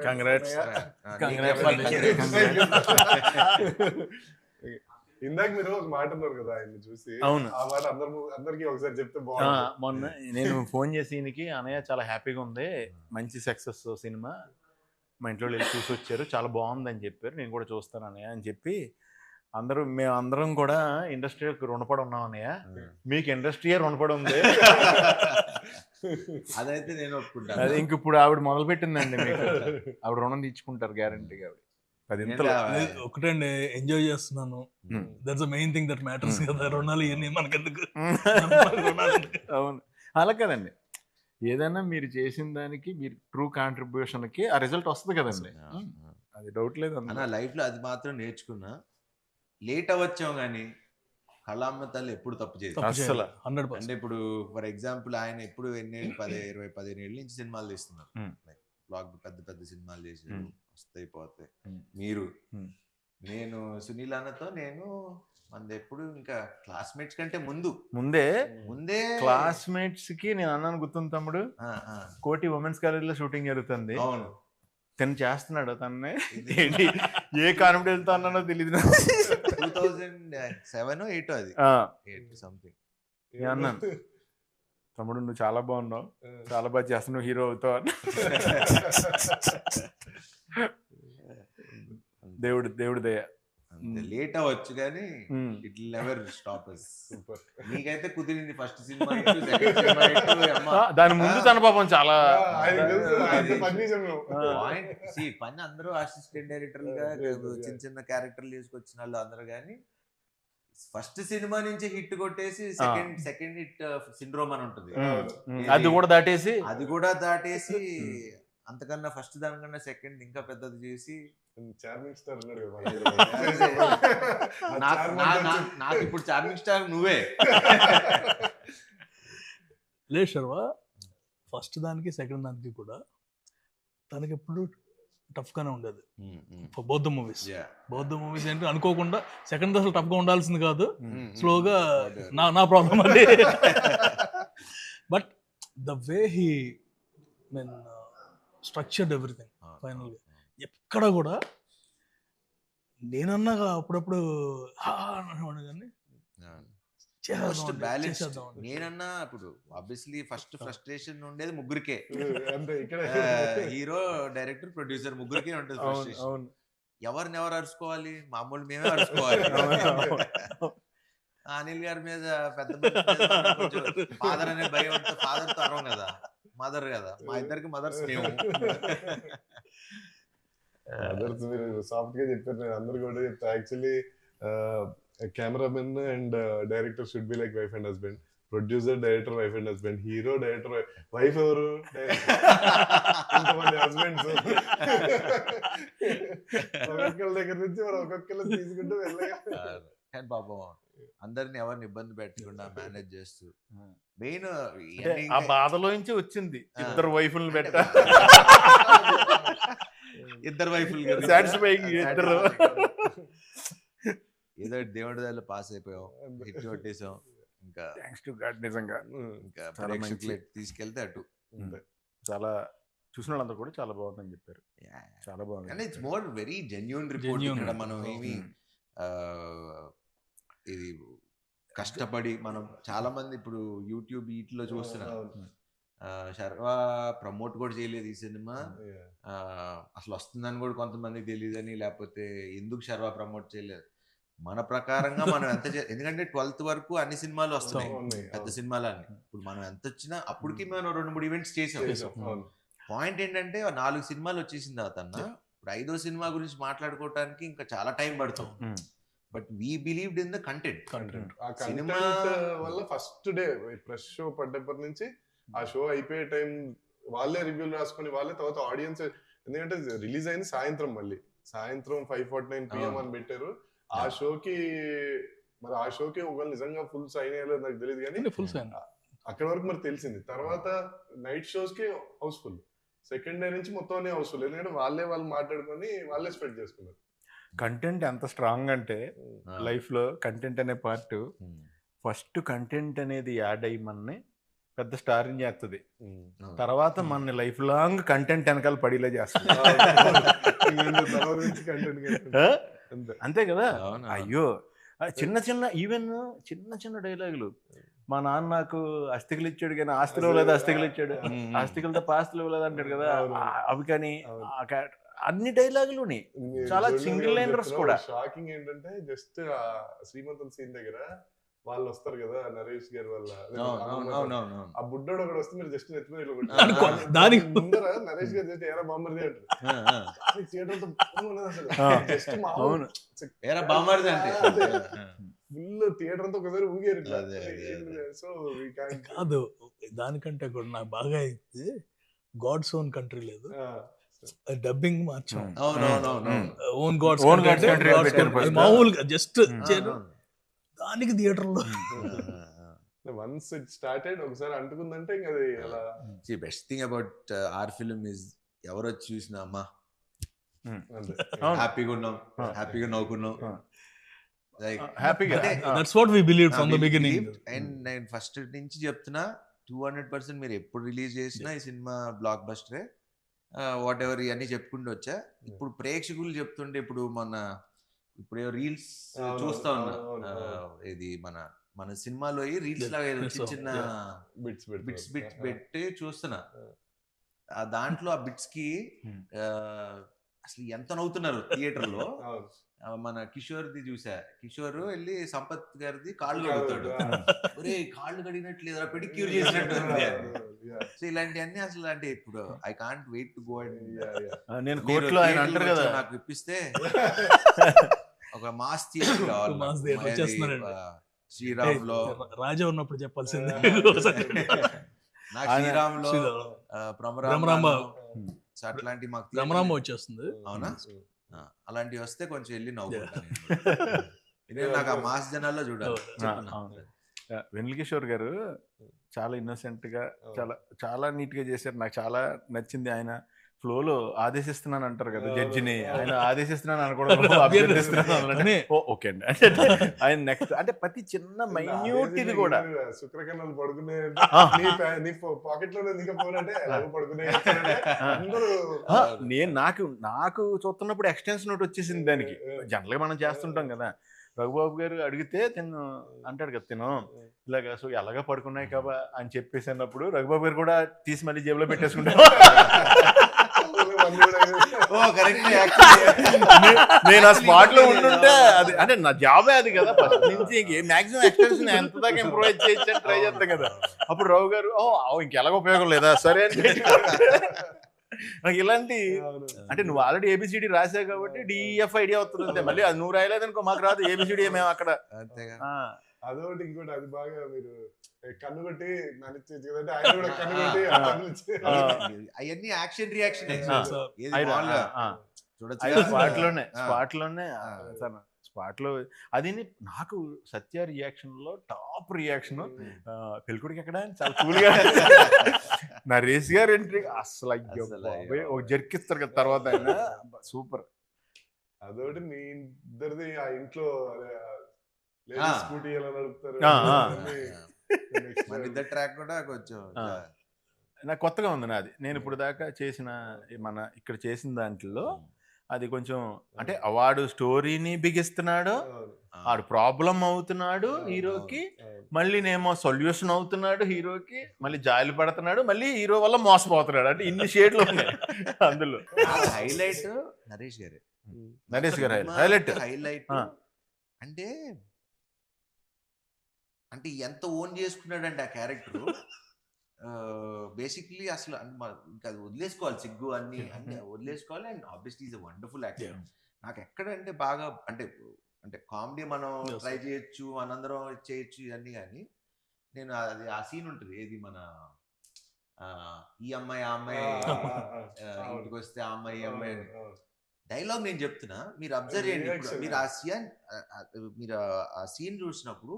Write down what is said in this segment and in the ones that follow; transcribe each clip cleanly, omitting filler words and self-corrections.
Congrats. ఇందాక మీరు ఒక మాట అన్నారు కదా ఆయన్ని చూసి. అవును. ఆ మాట అందరికి ఒకసారి చెప్తే బాగుంది. మొన్న నేను ఫోన్ చేసి ఈయనకి, అన్నయ్య చాలా హ్యాపీగా ఉంది, మంచి సక్సెస్ సినిమా, మా ఇంట్లో వెళ్ళి చూసి వచ్చారు, చాలా బాగుందని చెప్పారు, నేను కూడా చూస్తాను అన్నయ్య అని చెప్పి మేమందరం కూడా ఇండస్ట్రీకి రుణపడి ఉన్నాం అన్నయ్య, మీకు ఇండస్ట్రీయే రుణపడి ఉంది. అదైతే నేను ఒప్పుకుంటాను. అది ఇంక ఇప్పుడు ఆవిడ మొదలు పెట్టిందండి, మీకు ఆవిడ రుణం తీర్చుకుంటారు గ్యారంటీగా. ఒకటండి, ఎంజాయ్ చేస్తున్నాను, that's the main thing that matters కదా. రుణాలు ఇవన్నీ మనకెందుకు? అవును, అలా కదండి, ఏదైనా మీరు చేసిన దానికి మీరు ట్రూ కాంట్రిబ్యూషన్కి ఆ రిజల్ట్ వస్తుంది కదండి, అది డౌట్ లేదు అన్న. లైఫ్లో అది మాత్రం నేర్చుకున్నా, లేట్ అవ్వచ్చాం కానీ కళామ్మ తల్లి ఎప్పుడు తప్పు చేయదు అసలు. అంటే ఇప్పుడు ఫర్ ఎగ్జాంపుల్ ఆయన ఎప్పుడు 15 ఏళ్ళ నుంచి సినిమాలు తీస్తున్నారు, బ్లాక్ పెద్ద పెద్ద సినిమాలు చేసారు, వస్తాయి పోతాయి. మీరు నేను సునీల్ అన్నతో మనది ఎప్పుడు ఇంకా క్లాస్మేట్స్ కంటే ముందే క్లాస్మేట్స్ కి నేను అన్నాను, గుర్తుంది తమ్ముడు, కోటి ఉమెన్స్ కాలేజ్ లో షూటింగ్ జరుగుతుంది, అవును, తను చేస్తున్నాడు, తన్నే ఏంటి ఏ కాన్ఫిడెన్స్ తో అన్నానో తెలియదు, 2007 8 అది 8 సంథింగ్ అన్నాను, తమ్ముడు నువ్వు చాలా బాగున్నావు, చాలా బాగా చేస్తున్నావు, హీరో అవుతావు అన్న. దేవుడి దయ. లేట్ అవ్వచ్చు కానీ it will never stop us. నీకైతే కుదిరింది ఫస్ట్ సినిమా, దాని ముందు తన పాపం చాలా పని అందరూ అసిస్టెంట్ డైరెక్టర్ గా చిన్న చిన్న క్యారెక్టర్లు తీసుకొచ్చిన వాళ్ళు అందరూ, కానీ ఫస్ట్ సినిమా నుంచి హిట్ కొట్టేసి సెకండ్ హిట్ సిండ్రోమ్ అని ఉంటుంది, అది కూడా దాటేసి అంతకన్నా ఫస్ట్ దానికన్నా సెకండ్ ఇంకా పెద్దది చేసి చార్మింగ్ స్టార్ నాకు ఇప్పుడు చార్మింగ్ స్టార్ నువ్వే. లేదు శర్వ, ఫస్ట్ దానికి సెకండ్ దానికి కూడా తనకి ఎప్పుడు టఫ్ గానే ఉండేది. బౌద్ధ మూవీస్ ఏంటి అనుకోకుండా సెకండ్ అసలు టఫ్ గా ఉండాల్సింది కాదు, స్లోగా నా ప్రాబ్లం అది. But the way he structured everything final గా, ఎక్కడ కూడా నేనన్నా అప్పుడప్పుడు కానీ నేనన్నా ఇప్పుడు ఆబ్వియస్లీ ఫస్ట్ ఫ్రస్ట్రేషన్ ఉండేది ముగ్గురికే, హీరో డైరెక్టర్ ప్రొడ్యూసర్ ముగ్గురికే ఉంటుంది ఫ్రస్ట్రేషన్. ఎవరిని అరుచుకోవాలి, మామూలు మేమే అరుచుకోవాలి. అనిల్ గారి మీద పెద్ద ఫాదర్ అనే భయం ఉంటే ఫాదర్ తో అరవం కదా, మదర్ కదా, మా ఇద్దరికి మదర్స్ మేము. మదర్స్ మీరు సాఫ్ట్ గా చెప్పారు, నేను అందరు కూడా చెప్తా. Actually cameraman and director should be like wife and husband, producer director wife and husband, hero director wife, ఎవరు ఇంతమంది హస్బెండ్స్, ఒక్కొక్కరి దగ్గర నుంచి మనం ఒక్కొక్కరు తీసుకుంటూ వెళ్ళగా. కానీ పాపం అందరిని ఎవరిని ఇబ్బంది పెట్టకుండా మేనేజ్ చేస్తూ, మెయిన్ ఆ బాధలో నుంచి వచ్చింది ఇద్దరు వైఫుల్ని పెట్ట, ఇద్దరు వైఫుల్ ఏదో దేవుడి దగ్గర పాస్ అయిపోయాం, హిట్ కొట్టేసాం, ఇంకా నిజంగా ఇంకా తీసుకెళ్తే అటు చాలా చూసిన వాళ్ళందరూ కూడా చాలా బాగుందని చెప్పారు, చాలా బాగుంది. It's more very genuine report. ఇక్కడ మనం ఏమి ఇది కష్టపడి మనం చాలా మంది ఇప్పుడు యూట్యూబ్ వీటిలో చూస్తున్నాం, శర్వ ప్రమోట్ కూడా చేయలేదు ఈ సినిమా, అసలు వస్తుందని కూడా కొంతమందికి తెలియదని, లేకపోతే ఎందుకు శర్వ ప్రమోట్ చేయలేదు. మన ప్రకారంగా మనం ఎంత ఎందుకంటే 12th వరకు అన్ని సినిమాలు వస్తున్నాయి, పెద్ద సినిమాలన్నీ. ఇప్పుడు మనం ఎంత వచ్చినా అప్పటికి మనం 2-3 ఈవెంట్స్ చేసాం. పాయింట్ ఏంటంటే 4 సినిమాలు వచ్చేసిన తర్వాత ఇప్పుడు 5వ సినిమా గురించి మాట్లాడుకోవటానికి ఇంకా చాలా టైం పడుతుంది. But we believed in the content. Cinema వల్ల ఫస్ట్ డే ప్రెస్ షో పడ్డప్పటి నుంచి ఆ షో అయిపోయే టైం వాళ్ళే రివ్యూలు రాసుకొని వాళ్ళే, తర్వాత ఆడియన్స్, ఎందుకంటే రిలీజ్ అయింది సాయంత్రం, మళ్ళీ సాయంత్రం 5:49 PM అని పెట్టారు. ఆ షోకి ఒకవేళ నిజంగా ఫుల్ సైన్ అయ్యలేదు నాకు తెలియదు, కానీ అక్కడ వరకు మరి తెలిసింది. తర్వాత నైట్ షోస్ కి హౌస్ఫుల్, సెకండ్ డే నుంచి మొత్తం హౌస్ఫుల్, ఎందుకంటే వాళ్ళు మాట్లాడుకొని వాళ్ళే స్ప్రెడ్ చేసుకున్నారు. కంటెంట్ ఎంత స్ట్రాంగ్ అంటే లైఫ్ లో కంటెంట్ అనే పార్ట్, ఫస్ట్ కంటెంట్ అనేది యాడ్ అయ్యి మనని పెద్ద స్టార్ని చేస్తుంది, అవును. తర్వాత మన లైఫ్ లాంగ్ కంటెంట్ వెనకాల పడిలే చేస్తుంది. తర్వాత నుంచి content creation. ఆ? అంతే. అంతే కదా. అవును. అయ్యో చిన్న చిన్న ఈవెన్ చిన్న చిన్న డైలాగులు, మా నాన్న నాకు అస్థికలు ఇచ్చాడు కానీ ఆస్తిలో లేదు, అస్థికలు ఇచ్చాడు, ఆస్తికలతో పాస్తులు ఇవ్వలేదు అంటాడు కదా, అవును. అవి కానీ అవును. అన్ని డైలాగులుని చాలా single liners కూడా. షాకింగ్ ఏంటంటే జస్ట్ శ్రీమంతం సీన్ దగ్గర వాళ్ళు వస్తారు కదా, నరేష్ గారి వల్ల అవునవును. ఆ బుడ్డోడు ఒకడు వస్తే మీరు జస్ట్ నెత్తిమీద ఇలా అనుకో, కొట్టారు. దానికి ముందర నరేష్ గారు చేస్తే ఏరా బామ్మర్ది అంటారు. థియేటర్ అంతా బుర్రం ఉన్నది అసలు. జస్ట్ మామూలు అవును. ఏరా బామ్మర్ది అంటే ఫుల్ థియేటర్ అంతా ఒకసారి ఊగారు ఇట్లా. అదే, అదే. So we can't. కాదు, దానికంటే కూడా నాకు బాగా అయితే గాడ్స్ ఓన్ కంట్రీ లేదు, డబ్బింగ్ మార్చాం. అవునవును. Own God's Own God's Country అని పెట్టారు first. మామూలుగా జస్ట్ దానికి థియేటర్ లో వన్స్ ఇట్ స్టార్టెడ్ ఒకసారి అంటుకుందంటే ఇంకా అది అలా. Best thing about our film is ఎవరు వచ్చి చూసినా అమ్మా అంతే. అవును. హ్యాపీగా ఉన్నాం, హ్యాపీగా నవ్వుకున్నాం. లైక్ హ్యాపీగా that's what we believe from the beginning. And నేను ఫస్ట్ నుంచి చెప్తున్నా 200% మీరు ఎప్పుడు రిలీజ్ చేసినా ఈ సినిమా బ్లాక్ బస్టరే. వాట్ ఎవర్ ఇవన్నీ చెప్పుకుంటూ వచ్చా. ఇప్పుడు ప్రేక్షకులు చెప్తుంటే ఇప్పుడు ఇప్పుడు రీల్స్ అవును, చూస్తా ఉన్నా. అవును, ఇది మన సినిమాలో రీల్స్ లాగా ఏదో చిన్న చిన్న బిట్స్ బిట్స్ పెట్టి చూస్తున్నా. దాంట్లో ఆ బిట్స్ కి అసలు ఎంత నవ్వుతున్నారు థియేటర్ లో. మన కిషోర్ది చూసా, కిషోర్ వెళ్ళి సంపత్ గారిది కాళ్ళు కడుగుతాడు, ఒరే కాళ్ళు కడిగినట్లు లేదా పెడిక్యూర్ చేసినట్టు. సో ఇలాంటివన్నీ అసలు అంటే ఇప్పుడు I can't wait to go and నేను కోర్టులో ఆయన అంటారు కదా, నాకు ఇప్పిస్తే ఒక మాస్ థియేటర్ కావాలి. మాస్ థియేటర్ వచ్చేస్తున్నారండి. శ్రీరామ్ లో రాజా ఉన్నప్పుడు చెప్పాల్సిందే. నాకు శ్రీరామ్ లో భ్రమరాంబ అట్లాంటి మాకు భ్రమరాంబ వచ్చేస్తుంది. అవునా, అలాంటివి వస్తే కొంచెం వెళ్ళి నవ్వుకుంటాను. నాకు ఆ మాస్ జనాల్లో చూడాలి. వెన్నెల కిషోర్ గారు చాలా ఇన్నోసెంట్ గా చాలా చాలా నీట్ గా చేశారు. నాకు చాలా నచ్చింది. ఆయన ఫ్లోలో ఆదేశిస్తున్నాను అంటారు కదా జడ్జిని, ఆయన ఆదేశిస్తున్నాను అనకూడదు, అభ్యర్థిస్తున్నాను. ఓకే అండి. ఆయన నెక్స్ట్ అంటే ప్రతి చిన్న మైన్యూట్ ఇది కూడా శుక్రకణాలు పడుకునే నీ పాకెట్ లో దిగపోనంటే పడుకునే. నాకు చూస్తున్నప్పుడు ఎక్స్టెన్షన్ ఒకటి వచ్చేసింది దానికి. జనరల్ గా మనం చేస్తుంటాం కదా, రఘుబాబు గారు అడిగితే తిను అంటాడు కదా, తిను ఇలాగా సో ఎలాగా పడుకున్నాయి కాబా అని చెప్పేసి అన్నప్పుడు రఘుబాబు గారు కూడా తీసి మళ్ళీ జేబులో పెట్టేసుకుంటారు. నేను ఆ స్పాట్ లో ఉంటుంటే అది అంటే నా జాబే అది కదా, ఫస్ట్ నుంచి మాక్సిమం ఎక్స్టెన్షన్ ఎంత దాకా ఇంప్రూవైజ్ చేయొచ్చు ట్రై చేస్తాం కదా. అప్పుడు రావు గారు ఇంకెలాగ ఉపయోగం లేదా సరే అని నాకు ఇలాంటి అంటే నువ్వు ఆల్రెడీ ఏబిసిడి రాసావు కాబట్టి డిఎఫ్ ఐడియా అవుతుంది. మళ్ళీ అది నువ్వు రాయలేదనుకో మాకు రాదు ఏబిసిడి మేము అక్కడ. అదొకటి ఇంకోటి అది బాగా మీరు కన్ను కొట్టి నన్ను ఆయన కూడా కన్ను కొట్టి అవన్నీ యాక్షన్ రియాక్షన్ స్పాట్ లో అది నాకు సత్య రియాక్షన్ లో టాప్ రియాక్షన్. పెళ్ళికొడికి ఎక్కడ చాలా కూల్ గా నరేష్ గారు ఎంట్రీ అసలు అయ్యో ఒక జర్కిస్తారు కదా తర్వాత ఆయన సూపర్. అదొకటి మీ ఇద్దరిది ఆ ఇంట్లో స్కూటీ ఎలా నడుపుతారు ఇద్దరు ట్రాక్ కూడా కొంచెం నాకు కొత్తగా ఉంది నాది. నేను ఇప్పుడు దాకా చేసిన మన ఇక్కడ చేసిన దాంట్లో అది కొంచెం అంటే వాడు స్టోరీని బిగిస్తున్నాడు, వాడు ప్రాబ్లం అవుతున్నాడు హీరోకి, మళ్ళీ నేమో సొల్యూషన్ అవుతున్నాడు హీరోకి, మళ్ళీ జాయిలు పడుతున్నాడు, మళ్ళీ హీరో వల్ల మోసపోతున్నాడు. అంటే ఇన్ని షేడ్లు ఉన్నాయి అందులో. హైలైట్ నరేష్ గారు హైలైట్ అంటే అంటే ఎంత ఓన్ చేసుకున్నాడంటే ఆ క్యారెక్టర్ బేసిక్లీ అసలు ఇంకా అది వదిలేసుకోవాలి, సిగ్గు అన్ని వదిలేసుకోవాలి. And obviously is a wonderful actor. నాకు ఎక్కడంటే బాగా అంటే అంటే కామెడీ మనం ట్రై చేయొచ్చు, మనందరం చేయొచ్చు ఇవన్నీ, కానీ నేను అది ఆ సీన్ ఉంటుంది ఏది మన ఈ అమ్మాయి ఆ అమ్మాయి ఇంటికి వస్తే ఆ అమ్మాయి ఈ అమ్మాయి డైలాగ్ నేను చెప్తున్నా, మీరు అబ్జర్వ్ చేయండి. మీరు ఆ సీన్ చూసినప్పుడు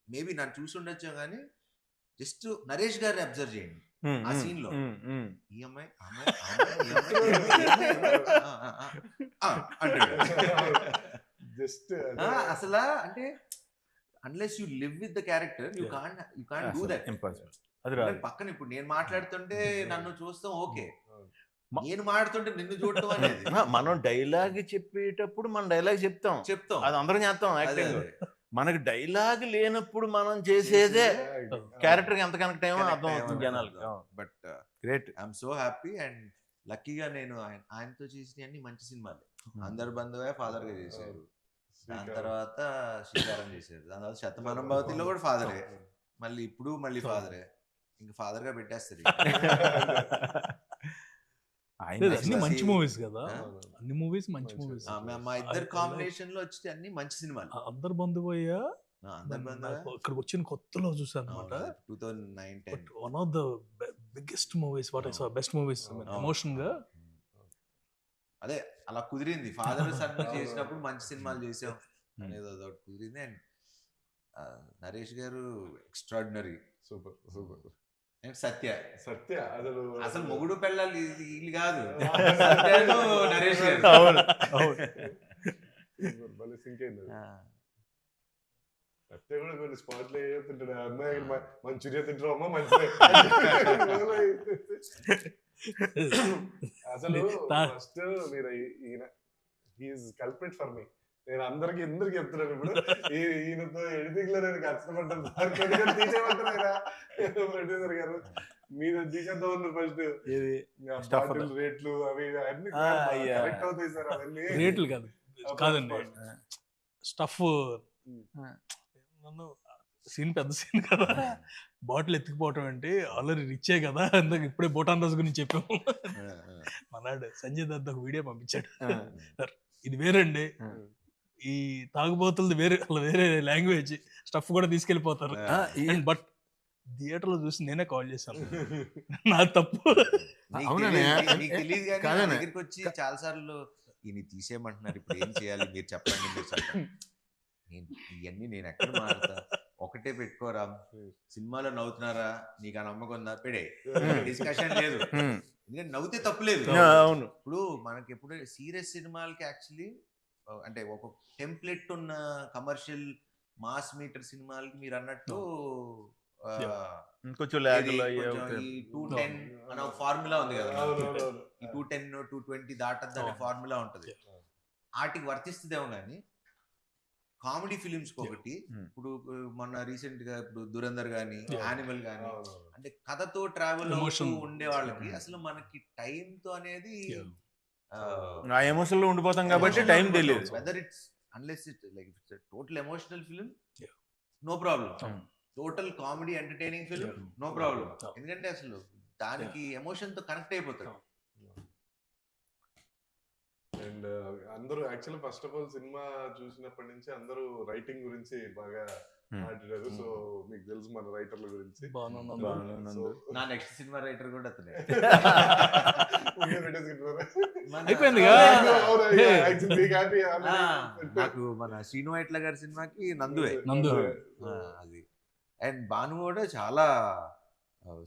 మేబీ నన్ను చూసి ఉండొచ్చు కానీ జస్ట్ నరేష్ గారిని అబ్జర్వ్ చేయండి ఆ సీన్ లో. ఈ అమ్మాయి జస్ట్ అసలు అంటే unless you live with the character you can't do that. అది రాదు. పక్కన ఇప్పుడు నేను మాట్లాడుతుంటే నన్ను చూస్తాం ఓకే, మ- నేను మాట్లాడుతుంటే నిన్ను చూడటం అనేది మనం డైలాగ్ చెప్పేటప్పుడు మనం డైలాగ్ చెప్తాం, చెప్తాం. అది అందరం చేస్తాం అదే, యాక్టింగ్. అదే. మనకి డైలాగ్ లేనప్పుడు మనం చేసేదే క్యారెక్టర్ ఎంత కనెక్ట్ అయ్యో Connect అర్థం అవుతుంది అయ్యామని జనాలకి. అర్థం. But great. I'm so happy and లక్కీగా నేను ఆయనతో చేసిన అన్ని మంచి సినిమాలు. అందరు బంధువే ఫాదర్ గా చేశారు, దాని తర్వాత శ్రీకారం చేశారు, దాని తర్వాత శతమానం భవతిలో కూడా ఫాదరే, మళ్ళీ ఇప్పుడు మళ్ళీ ఫాదరే, ఇంకా ఫాదర్ గా పెట్టేస్తారు. అన్ని మంచి మూవీస్ కదా, ఆ? అన్ని మూవీస్ మంచి మూవీస్. మా ఇద్దరు కాంబినేషన్ లో వచ్చి అన్ని మంచి సినిమాలు. అందరు బంధువయ్యా అందరు బంధువే ఇక్కడికి వచ్చిన కొత్తలో చూసాను అనమాట. 2009-10 one of the biggest movies what I saw, best movies emotion గా. అదే అలా కుదిరింది. ఫాదర్ సన్ చేసినప్పుడు మంచి సినిమాలు చేసాం అనేది అదొకటి కుదిరింది. అండ్ నరేష్ గారు extraordinary, super super. And Satya Satya అసలు మొగుడు పెళ్ళాలి వీళ్ళు కాదు, సత్యను నరేష్ గారు. అవును అవును. భలే సింక్ అయింది. సత్య కూడా కొన్ని స్పాట్లు ఏతుంటాడు, అమ్మాయి మంచూరియా తింటారు అమ్మా మంచిదే. అసలు ఫస్ట్ మీరు ఈయన హీఈస్ కల్ప్రిట్ ఫర్ మీ. నేను అందరికి ఎందుకు చెప్తున్నాను ఇప్పుడు, ఈయనతో ఎడిటింగ్ లో నేను కష్టపడ్డాను, తీసేయమంటారా ప్రొడ్యూసర్ గారు, మీరు తీసేద్దాం ఉన్నారు ఫస్ట్ బాటిల్ రేట్లు అవి అన్ని కరెక్ట్ అవుతాయి సార్, అవన్నీ రేట్లు కాదండి స్టఫ్. నన్ను సీన్ పెద్ద సీన్ కదా, బాటిల్ ఎత్తుకుపోవటం అంటే ఆల్రెడీ రిచ్చే కదా, అందుకు ఇప్పుడే బోటాన్ రాజు గురించి చెప్పాము. మనాడు సంజయ్ దత్ ఒక వీడియో పంపించాడు, సార్ ఇది వేరండి, ఈ తాగుబోతులది వేరే, అలా వేరే లాంగ్వేజ్, స్టఫ్ కూడా తీసుకెళ్ళిపోతారు. బట్ థియేటర్ లో చూసి నేనే కాల్ చేశాను, నా తప్పు. తెలియదు కానీ దగ్గరికి వచ్చి చాలా సార్లు ఈయన తీసేయమంటున్నారు, ఇప్పుడు ఏం చేయాలి మీరు చెప్పండి, మీరు చెప్పండి. ఇవన్నీ నేను ఎక్కడ మారుతా, ఒకటే పెట్టుకోరా, సినిమాలో నవ్వుతున్నారా, నీకు ఆ నమ్మకం ఉందా, పెడే, డిస్కషన్ లేదు, ఎందుకంటే నవ్వుతే తప్పులేదు. అవును. ఇప్పుడు మనకి ఎప్పుడు సీరియస్ సినిమాలకి యాక్చువల్లీ అంటే ఒక టెంప్లెట్ ఉన్న కమర్షియల్ మాస్ మీటర్ సినిమాలకి మీరు అన్నట్టు కొంచెం ఈ 210 అనే ఒక ఫార్ములా ఉంది కదా, ఈ 210 220 దాటద్దు అనే ఫార్ములా ఉంటది, వాటికి వర్తిస్తుందేమో కానీ కామెడీ ఫిలిమ్స్ ఒకటి. ఇప్పుడు మొన్న రీసెంట్ గా ఇప్పుడు దురందర్ గానీ, యానిమల్ గానీ, అంటే కథతో ట్రావెల్ అవుతూ ఉండే వాళ్ళకి అసలు మనకి టైం తో అనేది ఆ ఎమోషన్ లో ఉండిపోతాం కాబట్టి టైం తెలియదు. Whether it's unless it like it's total emotional film no problem, total comedy entertaining film no problem, ఎందుకంటే అసలు దానికి ఎమోషన్ తో కనెక్ట్ అయిపోతాడు. అండ్ అందరూ actually first of all cinema చూసినప్పటి నుంచి అందరూ రైటింగ్ గురించి బాగా మాట్లాడారు. సో మీకు తెలుసు మన రైటర్ల గురించి. నా నెక్స్ట్ సినిమా రైటర్ కూడా అతనే. అయిపోయింది నాకు మన శ్రీను వైట్ల గారి సినిమాకి నందువే అది. అండ్ భాను కూడా చాలా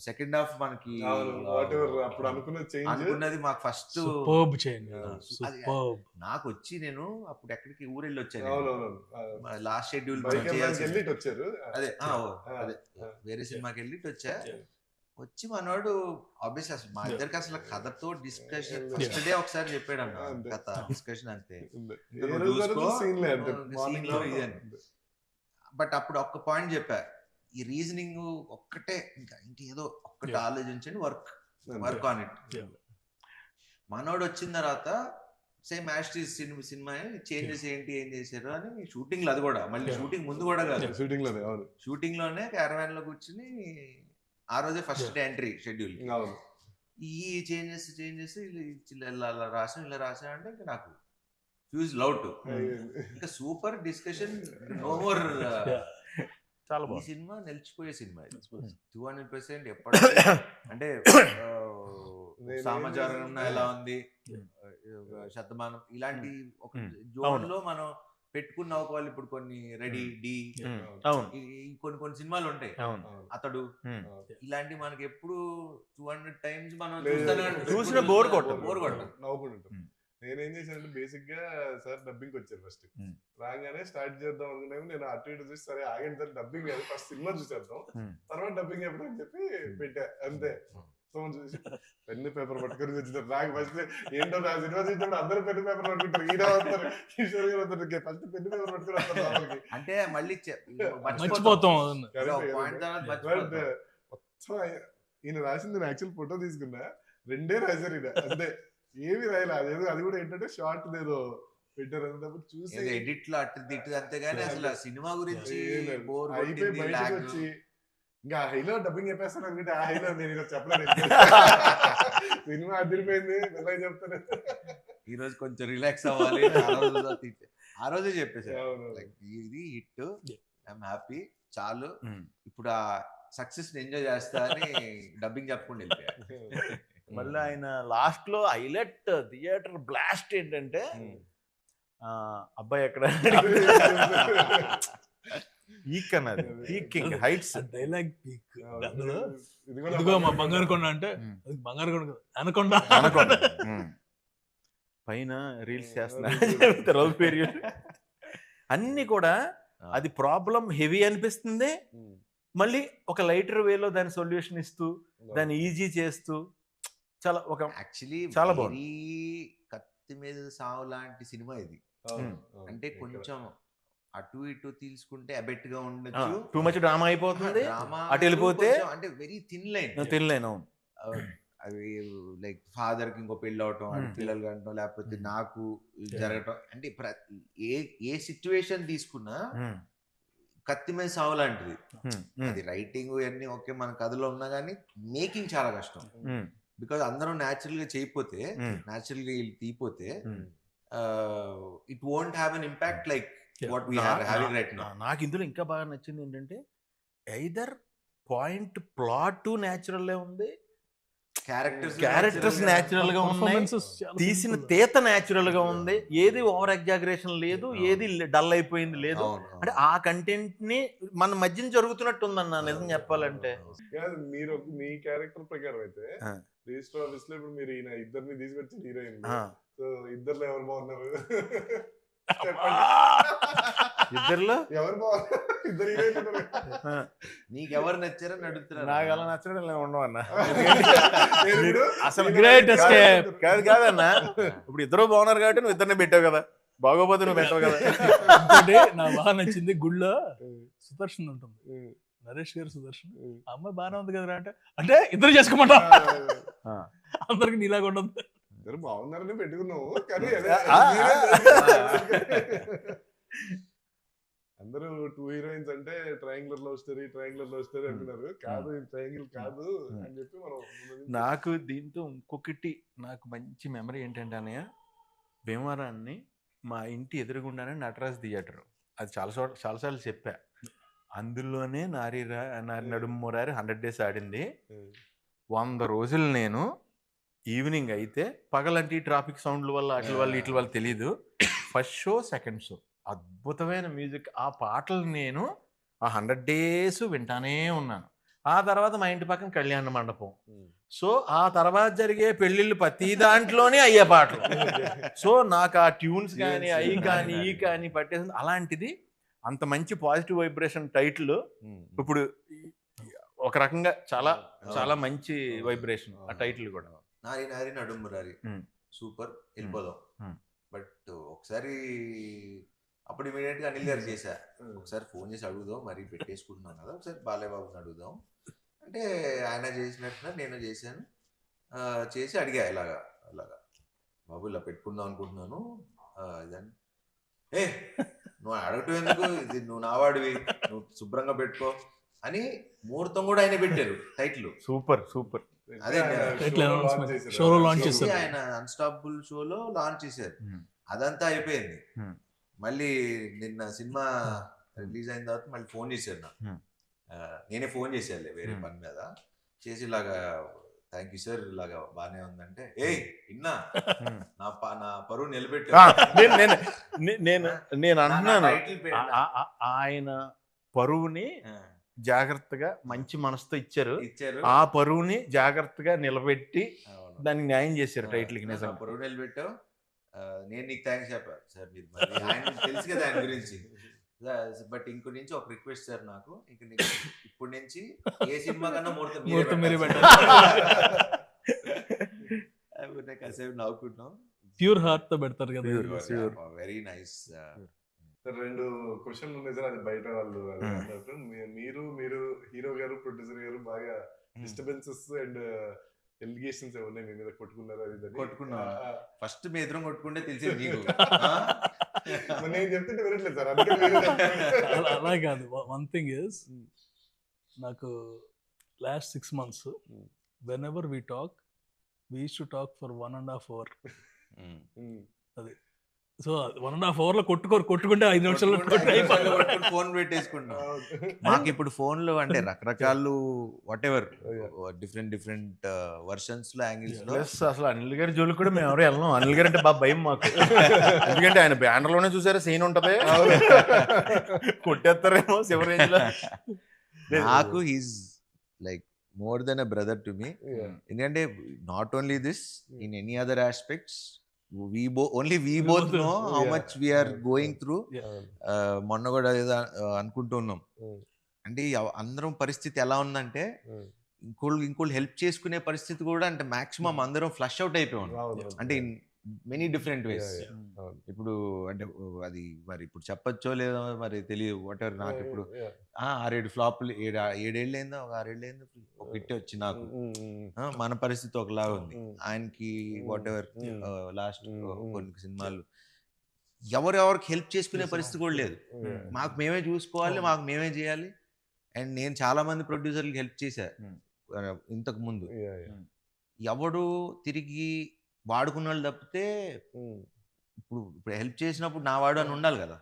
సెకండ్ హాఫ్ మనకి అప్పుడు అనుకున్నది మాకు ఫస్ట్ నాకు వచ్చి, నేను అప్పుడు ఎక్కడికి ఊరెళ్ళి వచ్చాను, లాస్ట్ షెడ్యూల్ వచ్చారు, అదే అదే వేరే సినిమాకి వెళ్ళి వచ్చా. వచ్చి మనోడు ఆబ్వియస్ అసలు మా ఇద్దరికి అసలు కథతో డిస్కషన్ ఫస్ట్ డే ఒకసారి చెప్పాడు అన్న, కథ డిస్కషన్ అంతే, బట్ అప్పుడు ఒక్క పాయింట్ చెప్పా, ఈ రీజనింగ్ ఒక్కటే, ఇంకా ఇంకేదో ఒక్కటి ఆలోచించండి, వర్క్ ఆన్ ఇట్. మనోడు వచ్చిన తర్వాత సేమ్ యాస్టీస్ సినిమా చేంజెస్ ఏంటి, ఏం చేశారు అని షూటింగ్ లో, అది కూడా మళ్ళీ షూటింగ్ ముందు కూడా కాదు, షూటింగ్ లోనే క్యారవాన్ లో కూర్చుని ఆ రోజే ఫస్ట్ డే ఎంట్రీ షెడ్యూల్, ఈ చేంజెస్ ఇలా రాసా అంటే ఇంకా నాకు ఫ్యూజ్ లౌట్, ఇంకా సూపర్ డిస్కషన్, నో మోర్. ఈ సినిమా నిలిచిపోయే సినిమా 200%. ఎప్పటికీ అంటే సమాచారం ఎలా ఉంది, శతమానం ఇలాంటి ఒక జోన్ లో మనం పెట్టుకున్న ఒకవేళ ఇప్పుడు కొన్ని రెడీ డి కొన్ని సినిమాలు ఉంటాయి, అతడు ఇలాంటి మనకి ఎప్పుడు 200 times మనం చూసిన బోర్ కొట్టం. నేనేం చేశానంటే బేసిక్ గా సార్ డబ్బింగ్ వచ్చారు ఫస్ట్. Hmm. రాగానే స్టార్ట్ చేద్దాం అనుకున్నాము. నేను అటు ఇటు చూసి సరే ఆగండి సార్ డబ్బింగ్ కాదు ఫస్ట్ సినిమా చూసేద్దాం తర్వాత డబ్బింగ్ ఎప్పుడు అని చెప్పి పెట్టా అంతే. ఫోన్ చూసి పెన్ను పేపర్ పట్టుకొని వచ్చినారు. నాకు ఫస్ట్ ఏంటో నా సినిమా చూసినప్పుడు అందరూ పెన్ను పేపర్ పట్టుకుంటారు. ఈయన వస్తారు, కిషోర్ గారు వస్తారు, ఫస్ట్ పెన్ను పేపర్ పట్టుకుని వస్తారు లోపలికి. అంటే మళ్ళీ మర్చిపోతాం. మొత్తం ఈయన రాసింది నేను యాక్చువల్ ఫోటో తీసుకున్నా, 2 రాశారు ఈయన అంతే, ఏమి రాయలే. అదేదో అది కూడా ఏంటంటే షార్ట్ ఏదో పెట్టారు అన్నప్పుడు చూసి ఎడిట్ లో అటు తిట్టు అంతేగాని అసలు ఆ సినిమా గురించి బోర్ అయిపోయి బయటకు వచ్చి ఇంకా హైలో డబ్బింగ్ చెప్పేస్తాను అనుకుంటే ఆ హైలో నేను ఇలా చెప్పలేదు. సినిమా అదిరిపోయింది ఎలా చెప్తాను. ఈ రోజు కొంచెం రిలాక్స్ అవ్వాలి, ఆ రోజే చెప్పేసారు ఇది హిట్, ఐఎమ్ హ్యాపీ, చాలు ఇప్పుడు ఆ సక్సెస్ ఎంజాయ్ చేస్తా అని డబ్బింగ్ చెప్పకుండా వెళ్ళిపోయారు. మళ్ళీ ఆయన లాస్ట్ లో హైలైట్ థియేటర్ బ్లాస్ట్ ఏంటంటే అబ్బాయి ఎక్కడ పీక్ అన్నది, పీకింగ్ హైట్స్ డైలాగ్ పీక్. అందులో ఇదిగో మా బంగారు కొండ అంటే బంగారు కొండ అనకొండ అనకొండ పైన రీల్స్ చేస్తున్నారు అన్ని కూడా. అది ప్రాబ్లం హెవీ అనిపిస్తుంది, మళ్ళీ ఒక లైటర్ వేలో దాని సొల్యూషన్ ఇస్తూ దాన్ని ఈజీ చేస్తూ చాలా ఒక యాక్చువల్లీ చాలా బాగుంది. కత్తి మీద సావు లాంటి సినిమా ఇది. అంటే కొంచెం అటు ఇటు తీసుకుంటే అబెట్ గా ఉండొచ్చు, టూ మచ్ డ్రామా అయిపోతుంది, అటు వెళ్ళిపోతే అంటే వెరీ థిన్ లైన్. అవి లైక్ ఫాదర్ కి ఇంకో పెళ్ళి అవటం, పిల్లలు కంటం, లేకపోతే నాకు జరగటం, అంటే ఏ సిచ్యువేషన్ తీసుకున్నా కత్తి మీద సావు లాంటిది. అది రైటింగ్ ఇవన్నీ ఓకే మన కథలో ఉన్నా కానీ మేకింగ్ చాలా కష్టం. బికాజ్ అందరం న్యాచురల్ గా చేయకపోతే, న్యాచురల్ గా తీయపోతే it won't have an impact like what we are having right now. నాకు ఇందులో ఇంకా బాగా నచ్చింది ఏంటంటే ఐదర్ పాయింట్ ప్లాట్ న్యాచురల్ ఉంది, క్యారెక్టర్స్ న్యాచురల్ గా ఉన్నాయి, తీసిన తీత న్యాచురల్ గా ఉంది, ఏది ఓవర్ ఎగ్జాగరేషన్ లేదు, ఏది డల్ అయిపోయింది లేదు. అంటే ఆ కంటెంట్ ని మన మధ్యన జరుగుతున్నట్టు ఉందన్న నిజం చెప్పాలంటే. మీరు మీ క్యారెక్టర్ ప్రకారం అయితే రిజిస్టర్ ఆఫీస్ లో ఇప్పుడు మీరు ఈయన ఇద్దరిని తీసుకొచ్చి హీరోయిన్, సో ఇద్దరులో ఎవరు బాగున్నారు ఇద్దరులో ఎవరు బాగున్నారు? ఇద్దరు హీరోయిన్ నీకెవరు నచ్చారని అడుగుతున్నారు. నాకు అలా నచ్చడం ఉండవు అన్న, అసలు గ్రేట్ ఎస్కేప్. కాదన్న, ఇప్పుడు ఇద్దరు బాగున్నారు కాబట్టి నువ్వు ఇద్దరిని పెట్టావు కదా, బాగోపోతే నువ్వు పెట్టావు కదా. నాకు బాగా నచ్చింది గుళ్ళో సుదర్శన్ ఉంటుంది, నరేష్ గారు సుదర్శన్, అమ్మాయి బాగానే ఉంది కదా అంటే, అంటే ఇద్దరు చేసుకోమంటా అందరికి నీలాగా ఉండదు. ఇద్దరు బాగున్నారని పెట్టుకున్నావు కానీ అందరూ 2 హీరోయిన్స్ అంటే ట్రయాంగులర్ లవ్ స్టోరీ అనుకున్నారు. కాదు ట్రయాంగిల్ కాదు అని చెప్పి మనం. నాకు దీంతో ఇంకొకటి నాకు మంచి మెమరీ ఏంటంటే అన్నయ్య, భీమవరాన్ని మా ఇంటి ఎదురుగుండానే నటరాజ్ థియేటర్, అది చాలాసార్లు చెప్పా. అందులోనే నారి నడుమురారి 100 days ఆడింది. 100 రోజులు నేను ఈవినింగ్ అయితే, పగలంటే ట్రాఫిక్ సౌండ్ల వల్ల వీటి వల్ల తెలీదు, ఫస్ట్ షో సెకండ్ షో అద్భుతమైన మ్యూజిక్, ఆ పాటలు నేను ఆ 100 days వింటానే ఉన్నాను. ఆ తర్వాత మా ఇంటి పక్కన కళ్యాణ మండపం, సో ఆ తర్వాత జరిగే పెళ్ళిళ్ళు ప్రతి దాంట్లోనే అయ్యే పాటలు. సో నాకు ఆ ట్యూన్స్ కానీ అవి కానీ ఈ కానీ పట్టేసింది. అలాంటిది అంత మంచి పాజిటివ్ వైబ్రేషన్ టైటిల్ ఇప్పుడు ఒక రకంగా చాలా చాలా మంచి వైబ్రేషన్ ఆ టైటిల్ కూడా. నారి నారి నడుమురారి సూపర్, వెళ్ళిపోదాం. బట్ ఒకసారి అప్పుడు ఇమీడియట్ గా అనిల్ గారు చేశా, ఒకసారి ఫోన్ చేసి అడుగుదాం, మరి పెట్టేసుకుంటున్నాం కదా, ఒకసారి బాలయ్యబాబుని అడుగుదాం అంటే ఆయన చేసినట్టుగా నేను చేశాను. చేసి అడిగా ఇలాగా బాబు ఇలా పెట్టుకుందాం అనుకుంటున్నాను ఇదని. నువ్వు అడగటం ఎందుకు, ఇది నువ్వు నావాడివి, నువ్వు శుభ్రంగా పెట్టుకో అని ముహూర్తం కూడా ఆయన పెట్టారు టైటిల్. సూపర్. అదే షోలో లాంచ్ చేశారు, ఆయన అన్స్టాపబుల్ షోలో లాంచ్ చేశారు. అదంతా అయిపోయింది. మళ్ళీ నిన్న సినిమా రిలీజ్ అయిన తర్వాత మళ్ళీ ఫోన్ చేశారు నాకు. నేనే ఫోన్ చేశాను వేరే పని మీద చేసి, ఇలాగా థ్యాంక్ యూ సార్, ఇలాగా బానే ఉందంటే, ఇన్నా నా పరువు నిలబెట్టా. నేను అంటున్నాను, ఆయన పరువుని జాగ్రత్తగా మంచి మనసుతో ఇచ్చారు, ఆ పరువుని జాగ్రత్తగా నిలబెట్టి దానికి న్యాయం చేశారు టైటిల్ కి. నిజంగా పరువు నిలబెట్టావు, నేను నీకు థ్యాంక్స్ చెప్పాను సార్, మీరు మరి ఆయన తెలుసు కదా ఆయన గురించి. బట్ ఇంకో నుంచి ఒక రిక్వెస్ట్ సార్, నాకు ఇంక ఇప్పుడు నుంచి ఏ సినిమా కన్నా ముహూర్తం మీరే కాసేపు నవ్వుకుంటున్నాం. ప్యూర్ హార్ట్ తో పెడతారు కదా. Very nice. రెండు క్వశ్చన్లు ఉన్నాయి సార్, అది బయట వాళ్ళు అది అన్నట్టు. మీరు హీరో గారు ప్రొడ్యూసర్ గారు బాగా డిస్టర్బెన్సెస్ అండ్ ఎలిగేషన్స్ ఏమన్నా మీ మీద కొట్టుకున్నారు? అది కొట్టుకున్నా ఫస్ట్ మీ ఎదురు కొట్టుకుంటే తెలిసేది నీకు. నేను చెప్తుంటే వినట్లేదు సార్. అలా కాదు. వన్ థింగ్ ఇస్, నాకు last 6 months when ever we talk, we use to talk for 1.5 hour. అది సో 1.5 hour లో కొట్టుకుంటే 5 నిమిషాల్లో ఫోన్ పెట్టేసుకుంటాం. మాకు ఇప్పుడు ఫోన్లు అంటే రకరకాలు వాట్ ఎవర్ డిఫరెంట్ వర్షన్స్ లో యాంగిల్స్ లో. అసలు అనిల్ గారి జోలికి కూడా మేము ఎవరు వెళ్ళాం. అనిల్ గారు అంటే బాగా భయం మాకు. ఎందుకంటే ఆయన బ్యానర్ లోనే చూసారా సీన్ ఉంటది, కొట్టేస్తారేమో శివరేంజ్ లో. నాకు he's like more than a brother to me. ఎందుకంటే not only this, in any other aspects we both know how much we are going through. మొన్న కూడా ఏదో అనుకుంటున్నాం, అంటే అందరం పరిస్థితి ఎలా ఉందంటే ఇంకోళ్ళు హెల్ప్ చేసుకునే పరిస్థితి కూడా, అంటే మాక్సిమం అందరం ఫ్లష్ అవుట్ అయిపోయాం. అంటే ఇన్ మెనీ డిఫరెంట్ వేస్. ఇప్పుడు అంటే అది మరి ఇప్పుడు చెప్పచ్చో లేదో మరి తెలియదు. What ever. నాకు ఇప్పుడు 6-7 ఫ్లాప్లు, 7 ఏళ్ళైందో, ఒక 6 ఏళ్ళైందో ఒక హిట్ వచ్చి నాకు. మన పరిస్థితి ఒకలాగా ఉంది, ఆయనకి వాట్ ఎవర్ లాస్ట్ కొన్ని సినిమాలు ఎవరెవరికి హెల్ప్ చేసుకునే పరిస్థితి కూడా లేదు. మాకు మేమే చూసుకోవాలి, మాకు మేమే చేయాలి. అండ్ నేను చాలా మంది ప్రొడ్యూసర్లకి హెల్ప్ చేశా ఇంతకు ముందు. ఎవడు తిరిగి వాడుకున్న వాళ్ళు తప్పితే ఇప్పుడు హెల్ప్ చేసినప్పుడు నా వాడు అని ఉండాలి కదా.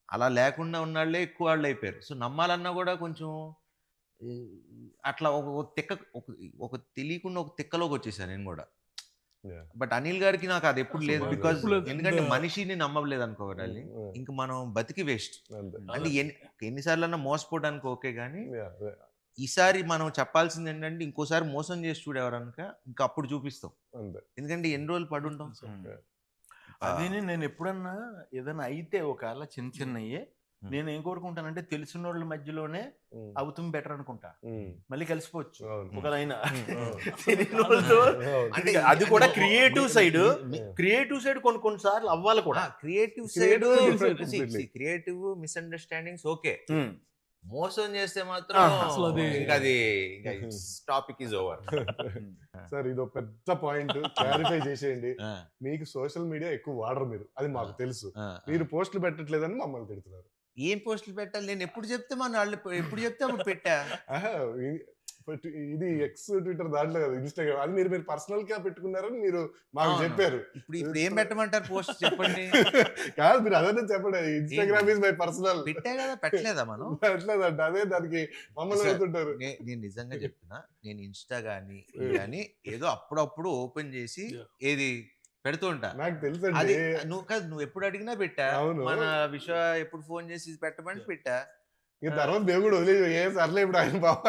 అలా లేకుండా ఉన్నాళ్లే ఎక్కువ వాళ్ళు అయిపోయారు. సో నమ్మాలన్నా కూడా కొంచెం అట్లా ఒక తెలియకుండా ఒక తిక్కలోకి వచ్చేసాను నేను కూడా. బట్ అనిల్ గారికి నాకు అది ఎప్పుడు లేదు. బికాజ్ ఎందుకంటే మనిషిని నమ్మలేదు అనుకోవాలి, ఇంక మనం బతికి వేస్ట్. అంటే ఎన్నిసార్లు అన్నా మోసపోవడానికి ఓకే, కానీ ఈసారి మనం చెప్పాల్సింది ఏంటంటే ఇంకోసారి మోసం చేసి చూడేవారనుక ఇంకా అప్పుడు చూపిస్తాం. ఎందుకంటే ఎన్ని రోజులు పడుంటాం. అది నేను ఎప్పుడన్నా ఏదైనా అయితే ఒకవేళ చిన్నయ్యే నేను ఏం కోరుకుంటానంటే తెలిసిన వాళ్ళ మధ్యలోనే అవుతుంది బెటర్ అనుకుంటా. మళ్ళీ కలిసిపోవచ్చు ఒకదైనా. అంటే అది కూడా క్రియేటివ్ సైడ్ కొన్నిసార్లు అవ్వాలి కూడా. క్రియేటివ్ మిస్అండర్స్టాండింగ్స్ ఓకే, మోసం చేస్తే మాత్రం అది టాపిక్ ఇస్ ఓవర్. సార్ ఇదో పెద్ద పాయింట్ క్లారిఫై చేసేయండి. మీకు సోషల్ మీడియా ఎక్కువ వాడరు మీరు, అది మాకు తెలుసు. మీరు పోస్టులు పెట్టట్లేదని మమ్మల్ని తిడుతున్నారు. ఏం పోస్టులు పెట్టాలి? నేను ఎప్పుడు చెప్తే వాళ్ళు ఎప్పుడు చెప్తే అప్పుడు పెట్టా. ఇది ఎక్స్ ట్విట్టర్ దాంట్లో కదా, ఇన్స్టాగ్రామ్, అది మీరు పర్సనల్ గా పెట్టుకున్నారని మీరు మాకు చెప్పారు. ఇప్పుడు ఏం పెట్టమంటారు పోస్ట్ చెప్పండి? కాదు మీరు అదే చెప్పండి, ఇన్స్టాగ్రామ్ ఇస్ మై పర్సనల్. పెట్టా కదా, పెట్టలేదా మనం? పెట్టలేదంట, అదే దానికి మమ్మల్ని పెడుతుంటారు. నేను నిజంగా చెప్తున్నా, నేను ఇన్స్టా గానీ ఏదో అప్పుడప్పుడు ఓపెన్ చేసి ఏది పెడుతూ ఉంటా. నాకు తెలుసు. అది నువ్వు ఎప్పుడు అడిగినా పెట్టా. మన విశ్వ ఎప్పుడు ఫోన్ చేసి పెట్టమని పెట్టా. తర్వాత దేవుడు వదిలేసాం. ఏ సర్లే ఇప్పుడు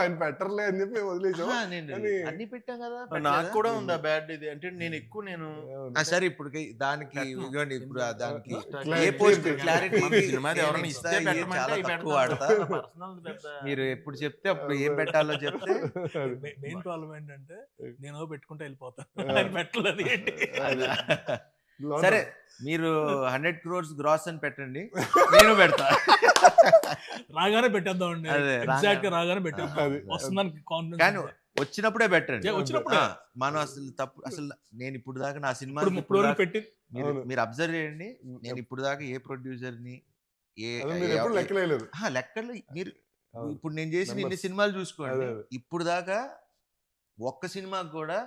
ఆయన పెట్టర్లే అని చెప్పి వదిలేసాం. అన్ని పెట్టాం కదా. నాకు కూడా ఉంది ఆ బ్యాడ్ ఇది. అంటే నేను సరే ఇప్పుడు దానికి ఇప్పుడు దానికి ఏ పోస్ట్ క్లారిటీ వాడతా. మీరు ఎప్పుడు చెప్తే అప్పుడు ఏం పెట్టాలో చెప్తే. మెయిన్ ప్రాబ్లం ఏంటంటే నేను పెట్టుకుంటే వెళ్ళిపోతాను, పెట్టలేదు. సరే మీరు 100 crores గ్రాస్ అని పెట్టండి, నేను పెడతా. రాగానే పెట్టేద్దామండి. ఎగ్జాక్ట్ గా రాగానే పెట్టేద్దాం, వస్తుందని కాన్ఫిడెన్స్. కానీ వచ్చినప్పుడే పెట్టండి. మనం అసలు నేను ఇప్పుడు దాకా నా సినిమా పెట్టి మీరు అబ్జర్వ్ చేయండి. నేను ఇప్పుడు దాకా ఏ ప్రొడ్యూసర్ ని లెక్కలు మీరు ఇప్పుడు నేను చేసిన ఇన్ని సినిమాలు చూసుకోండి, ఇప్పుడు దాకా ఒక్క సినిమాకి కూడా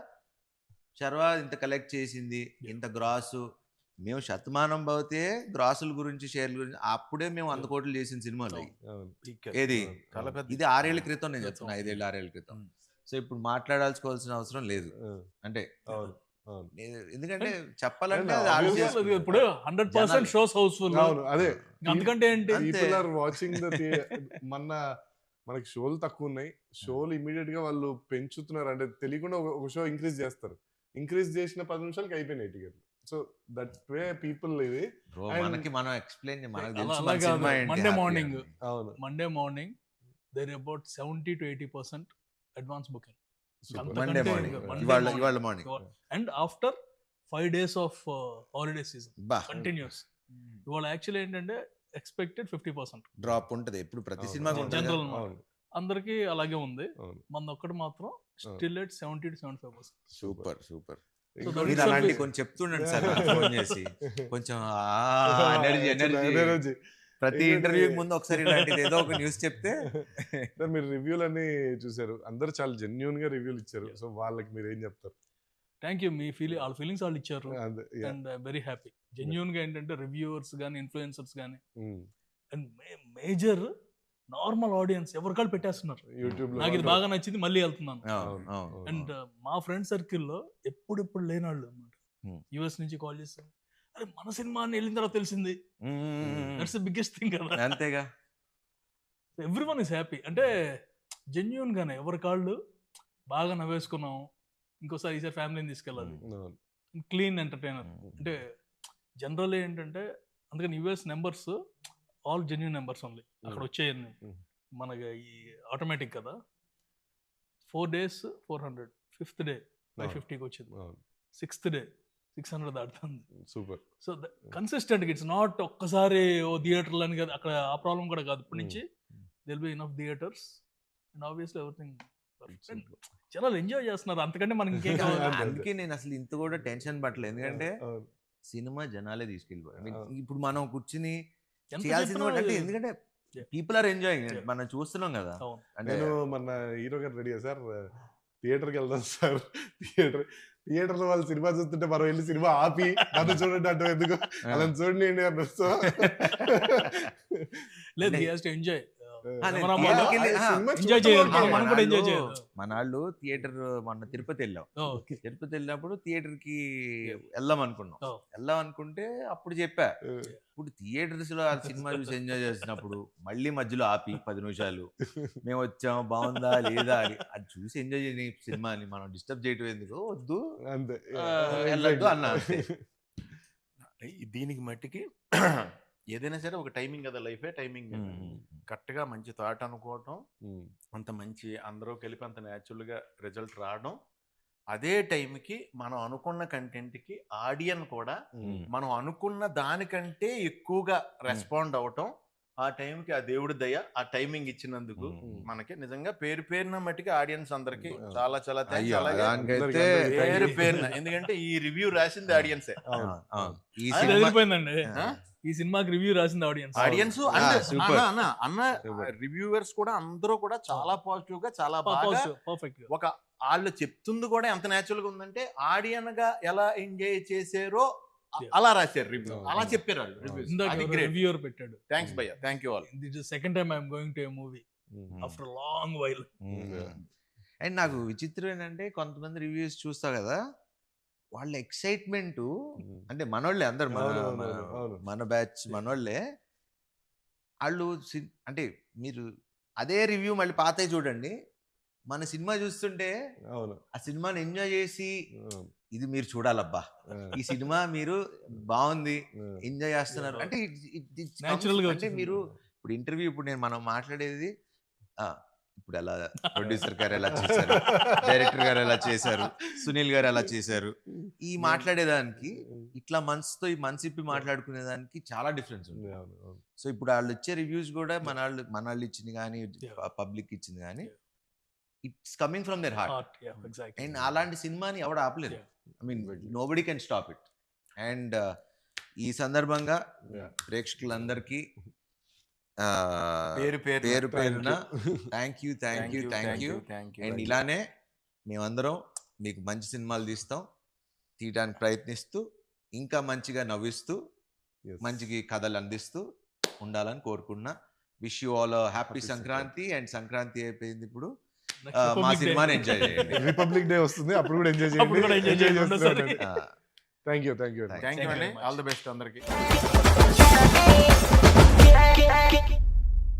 శర్వా ఇంత కలెక్ట్ చేసింది, ఇంత గ్రాసు, మేము శతమానం భవతే గ్రాసుల గురించి షేర్ల గురించి అప్పుడే మేము 100 కోట్లు చేసిన సినిమాలు. ఏది ఇది 6 ఏళ్ల క్రితం, నేను చెప్తున్నా 5-6 ఏళ్ల క్రితం. సో ఇప్పుడు మాట్లాడాల్సుకోవాల్సిన అవసరం లేదు. అంటే ఎందుకంటే చెప్పాలంటే ఇప్పుడు 100% షోస్ హౌస్ఫుల్. అదే అందుకంటే ఏంటి, మనకి షోలు తక్కువ ఉన్నాయి, షోలు ఇమీడియట్ గా వాళ్ళు పెంచుతున్నారు. అంటే తెలియకుండా ఒక షో ఇంక్రీజ్ చేస్తారు, ఇంక్రీజ్ చేసిన 10 నిమిషాలకి అయిపోయినాయి టికెట్లు. సో దట్ వే పీపుల్ ఇది. బ్రో And- మనకి మనం ఎక్స్ప్లెయిన్ మనకు అలా తెలుసు అలా మన కాదు. సినిమా ఏంటి, Monday happy morning. అని. అవును Monday morning there about 70 to 80% advance booking. Super. అంత- మండే అంతకంటే మార్నింగ్ ఇంకా Monday ఇవాళ morning. ఇవాళ morning and after 5 days of holiday season బా కంటిన్యూస్. ఇవాళ యాక్చువల్లీ ఏంటంటే ఎక్స్పెక్టెడ్ 50%. డ్రాప్ ఉంటది ఎప్పుడు ప్రతి అవును. సినిమాకి ఉంటుంది General కదా. అవును అందరికీ అలాగే ఉంది. అవును మన ఒక్కటి మాత్రం still at 70 to 75%. Super super ఇంకోటి మీరు itself అలాంటి is- కొంచెం చెప్తుండండి సార్ నాకు ఫోన్ చేసి కొంచెం ఎనర్జీ ఎనర్జీ ప్రతి ఎందుకంటే- ఇంటర్వ్యూకి ముందు ఒకసారి ఇలాంటిది ఏదో ఒక న్యూస్ చెప్తే సార్ మీరు రివ్యూలు అన్ని చూసారు, అందరూ చాలా జెన్యున్ గా రివ్యూలు ఇచ్చారు. సో వాళ్ళకి మీరు ఏం చెప్తారు? Thank you. మీ వాళ్ళ ఫీలింగ్స్ వాళ్ళు ఇచ్చారు అదే, yeah. And very happy. Genuine గా ఏంటంటే రివ్యూవర్స్ కానీ ఇన్ఫ్లుయెన్సర్స్ కానీ Mm. And major normal audience ఎవరికాళ్ళు పెట్టేస్తున్నారు. యూట్యూబ్ లో నాకు ఇది బాగా నచ్చింది, మళ్ళీ వెళ్తున్నాను. అవును, అవును. అండ్ మా ఫ్రెండ్ సర్కిల్లో ఎప్పుడు లేనాళ్ళు అనమాట. Hmm. యుఎస్ నుంచి కాల్ చేస్తారు, అరే మన సినిమా అని వెళ్ళిన తర్వాత తెలిసింది. మ్మ్. దట్స్ ద బిగ్గెస్ట్ థింగ్ కదా. అంతేగా ఎవ్రీ వన్ ఇస్ హ్యాపీ. అంటే జెన్యున్ గానే ఎవరి కాళ్ళు బాగా నవ్వేసుకున్నాం, ఇంకోసారి ఈసారి ఫ్యామిలీని తీసుకెళ్ళాలి. అవును. Clean entertainer. అంటే జనరల్ ఏంటంటే అందుకని US numbers all genuine numbers only అక్కడ వచ్చేయన్ని. Mm. మనకి ఈ ఆటోమేటిక్ కదా. 4 days 400, 5th day 550కి వచ్చింది, అవును. 6th day 600 దాటుతుంది. Super. So consistent it's not ఒక్కసారి ఓ థియేటర్లు అని కదా, అక్కడ ఆ ప్రాబ్లం కూడా కాదు. ఇప్పటి నుంచి there'll be enough theatres and obviously everything. జనాలు ఎంజాయ్ చేస్తున్నారు, అంతకంటే మనకి ఇంకేం కావాలి. అంతే. అందుకే నేను అసలు ఇంత కూడా టెన్షన్ పట్టలేదు, ఎందుకంటే అవును. సినిమా జనాలే తీసుకెళ్ళిపోయారు. I mean, అవును. ఇప్పుడు మనం కూర్చుని ఎంత చేయాల్సింది చెప్పినా కూడా అంటే ఎందుకంటే Yeah. People are enjoying, Yeah. మనం చూస్తున్నాం కదా. అవును. అంటే నేను మన హీరో గారు రెడీ సార్ థియేటర్కి వెళ్దాం సార్. థియేటర్ లో వాళ్ళు సినిమా చూస్తుంటే మనం వెళ్ళి సినిమా ఆపి నన్ను చూడండి అంటే ఎందుకు అలా చూడండి అన్నారు. సో లేదు, he has to enjoy. నేను కెమెరా theatre కి వెళ్ళి- సినిమా ఎంజాయ్ చూడటం చేయాలి, వరకే. మనం కూడా ఎంజాయ్ మనాళ్ళు- చేయాలి. మనాళ్ళు థియేటర్ మొన్న తిరుపతి వెళ్ళాం. ఓకే. తిరుపతి వెళ్ళినప్పుడు థియేటర్ కి వెళ్దాం అనుకున్నాం. Oh. వెళ్దాం అనుకుంటే అప్పుడు చెప్పా, ఇప్పుడు థియేటర్స్ లో ఆ సినిమా చూసి ఎంజాయ్ చేసినప్పుడు మళ్ళీ మధ్యలో ఆపి 10 నిమిషాలు మేము వచ్చాం బాగుందా లేదా అని అది చూసి ఎంజాయ్ చేయని సినిమాని మనం డిస్టర్బ్ చేయటం ఎందుకు, వద్దు అంతే. వెళ్ళొద్దు అన్నా అంతే. దీనికి మట్టికి ఏదైనా సరే ఒక టైమింగ్ కదా, లైఫే టైమింగ్. కరెక్ట్గా మంచి థాట్ అనుకోవటం, అంత మంచి అందరూ కలిపి అంత న్యాచురల్గా రిజల్ట్ రావడం, అదే టైంకి మనం అనుకున్న కంటెంట్కి ఆడియన్ కూడా మనం అనుకున్న దానికంటే ఎక్కువగా రెస్పాండ్ అవటం, ఆ టైంకి ఆ దేవుడి దయ ఆ టైమింగ్ ఇచ్చినందుకు మనకి నిజంగా పేరున మట్టికి ఆడియన్స్ అందరికి చాలా చాలా thanks. అయ్యో, అలాగే దానికైతే పేరున ఎందుకంటే ఈ రివ్యూ రాసింది ఆడియన్సే. అవును. ఈ అది సినిమా అదిరిపోయిందండి. ఆ? ఈ సినిమాకి రివ్యూ రాసింది ఆడియన్స్. Audience super. అన్న రివ్యూవర్స్ కూడా అందరూ కూడా చాలా పాజిటివ్ గా చాలా బాగా పర్ఫెక్ట్. ఒక వాళ్ళు చెప్తుంది కూడా ఎంత న్యాచురల్ గా ఉందంటే ఆడియన్ గా ఎలా ఎంజాయ్ చేసారో అలా రాశారు రివ్యూ, అలా చెప్పారు వాళ్ళు రివ్యూస్. అది గ్రేట్. రివ్యూవర్ పెట్టాడు. థ్యాంక్స్ భయ్య, thank you all. This is second time I'm going to A movie after long while. And నాకు విచిత్రం ఏంటంటే కొంతమంది రివ్యూస్ చూస్తా కదా, వాళ్ళ ఎక్సైట్మెంట్ అంటే మనోళ్ళే అందరు మన బ్యాచ్ మనోళ్ళే. వాళ్ళు అంటే మీరు అదే రివ్యూ మళ్ళీ పాతవి చూడండి, మన సినిమా చూస్తుంటే అవును. ఆ సినిమాని ఎంజాయ్ చేసి ఇది మీరు చూడాలబ్బా, ఈ సినిమా మీరు బాగుంది ఎంజాయ్ చేస్తున్నారు అంటే Natural గా అంటే వచ్చింది. మీరు ఇప్పుడు ఇంటర్వ్యూ ఇప్పుడు మనం మాట్లాడేది ఇప్పుడు ఎలా ప్రొడ్యూసర్ గారు ఎలా చేశారు, డైరెక్టర్ గారు ఎలా చేశారు, సునీల్ గారు ఎలా చేశారు, ఈ మాట్లాడేదానికి ఇట్లా మనసుతో ఈ మనసు ఇప్పి మాట్లాడుకునే దానికి చాలా డిఫరెన్స్ ఉంది. సో ఇప్పుడు వాళ్ళు ఇచ్చే రివ్యూస్ కూడా మన వాళ్ళు ఇచ్చింది కానీ పబ్లిక్ ఇచ్చింది కానీ it's coming from their heart. And అలాంటి సినిమాని ఎవడు ఆపలేదు. I mean nobody can stop it. And ఈ సందర్భంగా ప్రేక్షకులందరికీ పేరు పేరున థ్యాంక్ యూ. అండ్ ఇలానే మేమందరం మీకు మంచి సినిమాలు తీయడానికి ప్రయత్నిస్తూ ఇంకా మంచిగా నవ్విస్తూ మంచిగా కథలు అందిస్తూ ఉండాలని కోరుకున్నా. Wish you all happy Sankranti. And Sankranti అయిపోయింది, ఇప్పుడు మా సినిమాని ఎంజాయ్ చేయండి. రిపబ్లిక్ డే వస్తుంది, అప్పుడు కూడా ఎంజాయ్ అప్పుడు కూడా enjoy చేయండి. థ్యాంక్ యూ థ్యాంక్ యూ అండి, ఆల్ ది బెస్ట్ అందరికి.